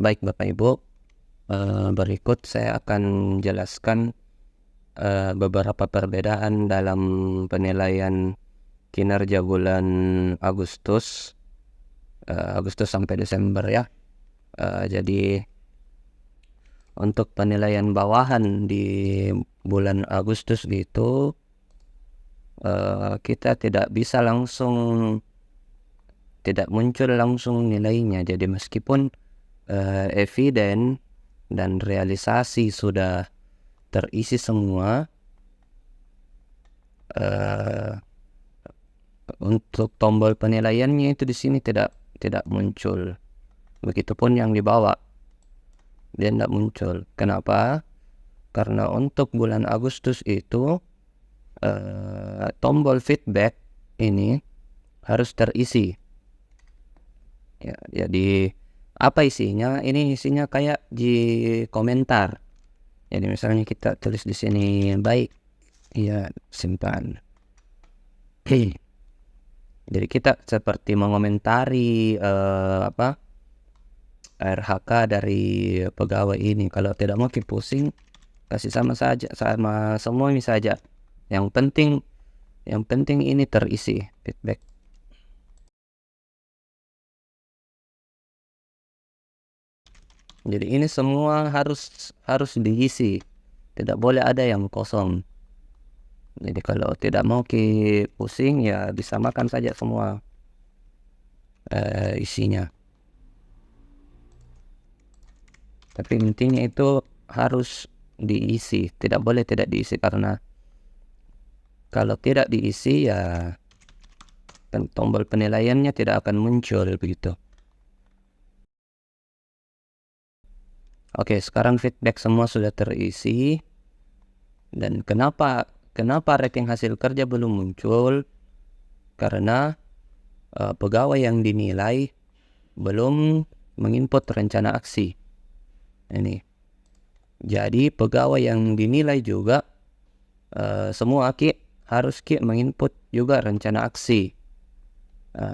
Baik Bapak Ibu, berikut saya akan jelaskan beberapa perbedaan dalam penilaian kinerja bulan Agustus, Agustus sampai Desember ya. Jadi untuk penilaian bawahan di bulan Agustus itu kita tidak bisa langsung, tidak muncul langsung nilainya. Jadi meskipun eviden dan realisasi sudah terisi semua, untuk tombol penilaiannya itu di sini tidak muncul. Begitupun yang di bawah, dia tidak muncul. Kenapa? Karena untuk bulan Agustus itu tombol feedback ini harus terisi. Ya, jadi apa isinya? Ini isinya kayak di komentar. Jadi misalnya kita tulis di sini baik, ya simpan. Jadi kita seperti mengomentari RHK dari pegawai ini. Kalau tidak mau pusing, kasih sama saja, sama semua ini saja. Yang penting ini terisi feedback. Jadi ini semua harus diisi, tidak boleh ada yang kosong. Jadi kalau tidak mau pusing, ya disamakan saja semua isinya. Tapi intinya itu harus diisi, tidak boleh tidak diisi, karena kalau tidak diisi ya tombol penilaiannya tidak akan muncul begitu. Oke, sekarang feedback semua sudah terisi. Dan kenapa rating hasil kerja belum muncul? Karena pegawai yang dinilai belum menginput rencana aksi. Ini. Jadi pegawai yang dinilai juga semua harus menginput juga rencana aksi.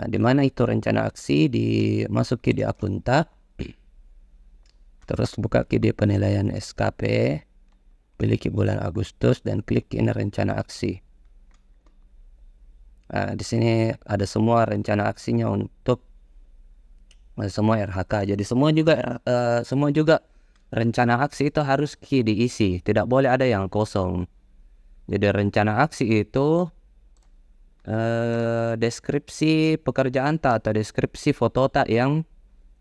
Di mana itu rencana aksi? Masuk di akunta, terus buka di penilaian SKP, pilih bulan Agustus dan klik ini rencana aksi. Di sini ada semua rencana aksinya untuk semua RHK. Jadi semua juga rencana aksi itu harus diisi, tidak boleh ada yang kosong. Jadi rencana aksi itu deskripsi pekerjaan atau deskripsi foto yang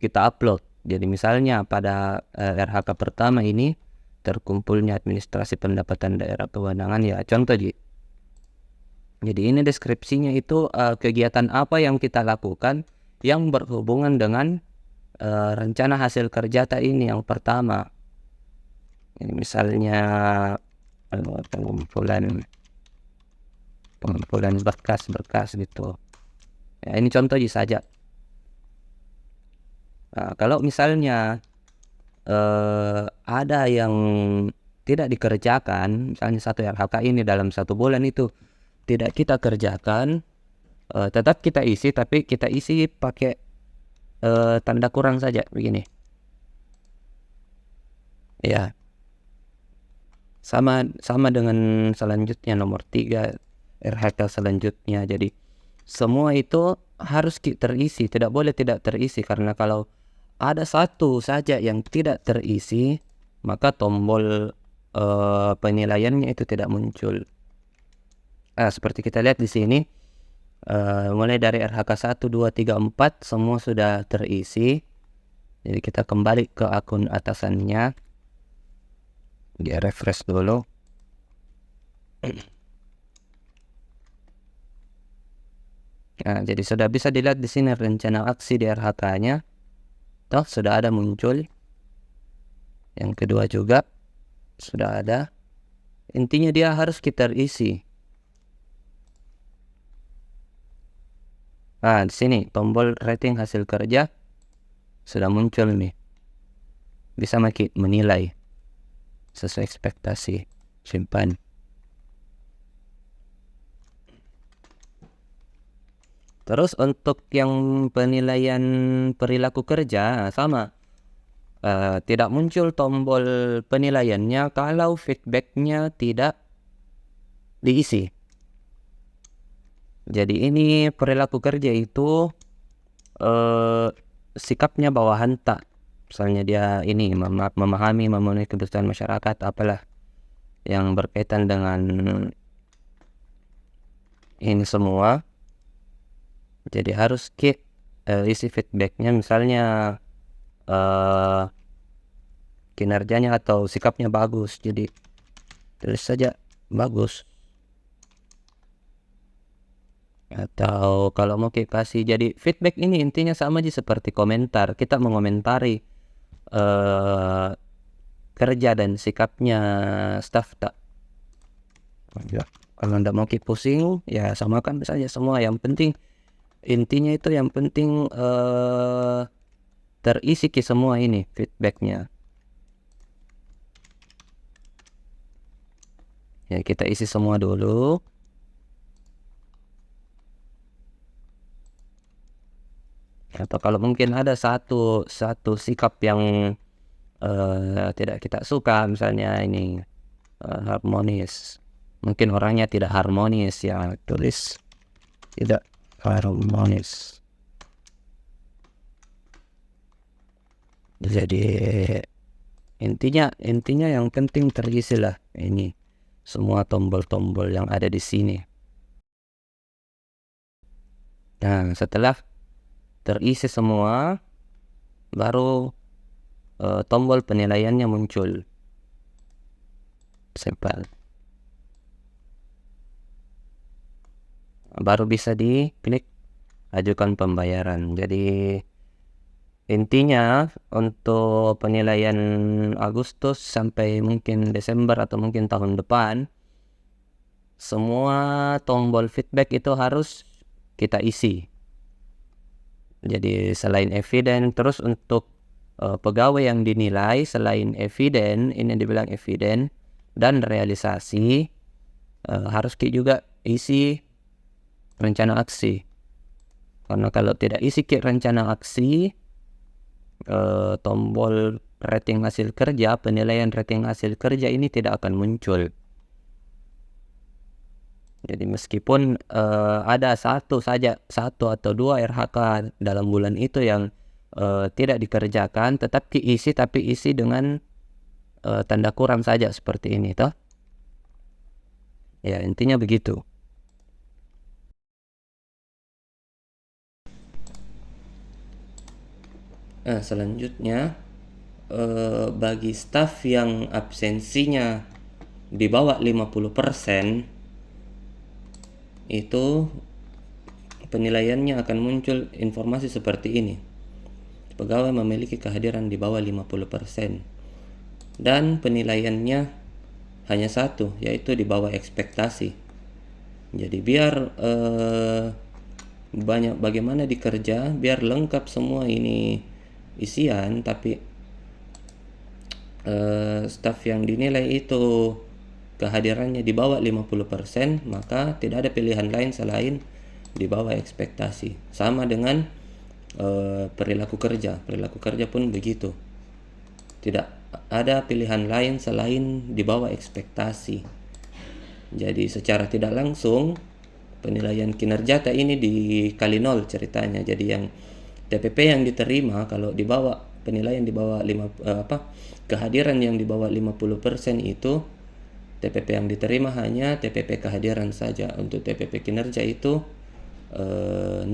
kita upload. Jadi misalnya pada RHK pertama ini terkumpulnya administrasi pendapatan daerah kewenangan, ya contoh jadi ini deskripsinya itu kegiatan apa yang kita lakukan yang berhubungan dengan rencana hasil kerja ini yang pertama. Ini misalnya pengumpulan berkas gitu. Ya, ini contoh saja. Kalau misalnya ada yang tidak dikerjakan, misalnya satu RHK ini dalam satu bulan itu tidak kita kerjakan, tetap kita isi, tapi kita isi pakai tanda kurang saja begini. Ya, sama dengan selanjutnya nomor 3 RHK selanjutnya. Jadi semua itu harus terisi, tidak boleh tidak terisi, karena kalau ada satu saja yang tidak terisi, maka tombol penilaiannya itu tidak muncul. Seperti kita lihat di sini, mulai dari RHK 1, 2, 3, 4 semua sudah terisi. Jadi kita kembali ke akun atasannya, di refresh dulu. Jadi sudah bisa dilihat di sini rencana aksi di RHK-nya. Toh sudah ada muncul. Yang kedua juga sudah ada. Intinya dia harus kita isi. Di sini tombol rating hasil kerja sudah muncul nih. Bisa menilai sesuai ekspektasi. Simpan. Terus untuk yang penilaian perilaku kerja sama. tidak muncul tombol penilaiannya kalau feedbacknya tidak diisi. Jadi ini perilaku kerja itu sikapnya bawahan tak. Misalnya dia ini memahami, memenuhi kebutuhan masyarakat, apalah yang berkaitan dengan ini semua. Jadi harus isi feedbacknya, misalnya kinerjanya atau sikapnya bagus, jadi tulis saja bagus. Atau kalau mau kasih, jadi feedback ini intinya sama aja seperti komentar, kita mengomentari kerja dan sikapnya staff tak. Ya, kalau ndak mau pusing ya samakan saja semua, yang penting intinya itu yang penting terisi semua ini feedbacknya. Ya, kita isi semua dulu. Atau kalau mungkin ada satu sikap yang tidak kita suka, misalnya ini harmonis, mungkin orangnya tidak harmonis, ya tulis tidak harmonis. Jadi intinya yang penting terisi lah ini semua tombol-tombol yang ada di sini. Nah, setelah terisi semua, baru tombol penilaiannya muncul. Simple. Baru bisa diklik ajukan pembayaran. Jadi intinya untuk penilaian Agustus sampai mungkin Desember atau mungkin tahun depan, semua tombol feedback itu harus kita isi. Jadi selain eviden, terus untuk pegawai yang dinilai, selain eviden, ini dibilang eviden dan realisasi, harus juga isi rencana aksi. Karena kalau tidak isi rencana aksi, tombol rating hasil kerja, penilaian rating hasil kerja ini tidak akan muncul. Jadi meskipun ada satu atau dua RHK dalam bulan itu yang tidak dikerjakan, tetap diisi, tapi isi dengan tanda kurang saja seperti ini toh. Ya, intinya begitu. Selanjutnya bagi staf yang absensinya di bawah 50%, itu penilaiannya akan muncul informasi seperti ini. Pegawai memiliki kehadiran di bawah 50% dan penilaiannya hanya satu, yaitu di bawah ekspektasi. Jadi biar banyak bagaimana dikerja, biar lengkap semua ini isian, tapi staf yang dinilai itu kehadirannya di bawah 50%, maka tidak ada pilihan lain selain di bawah ekspektasi. Sama dengan perilaku kerja pun begitu, tidak ada pilihan lain selain di bawah ekspektasi. Jadi secara tidak langsung penilaian kinerja ini dikali 0 ceritanya. Jadi yang TPP yang diterima kalau di bawah penilaian di bawah kehadiran yang di bawah 50% itu, TPP yang diterima hanya TPP kehadiran saja. Untuk TPP kinerja itu 0.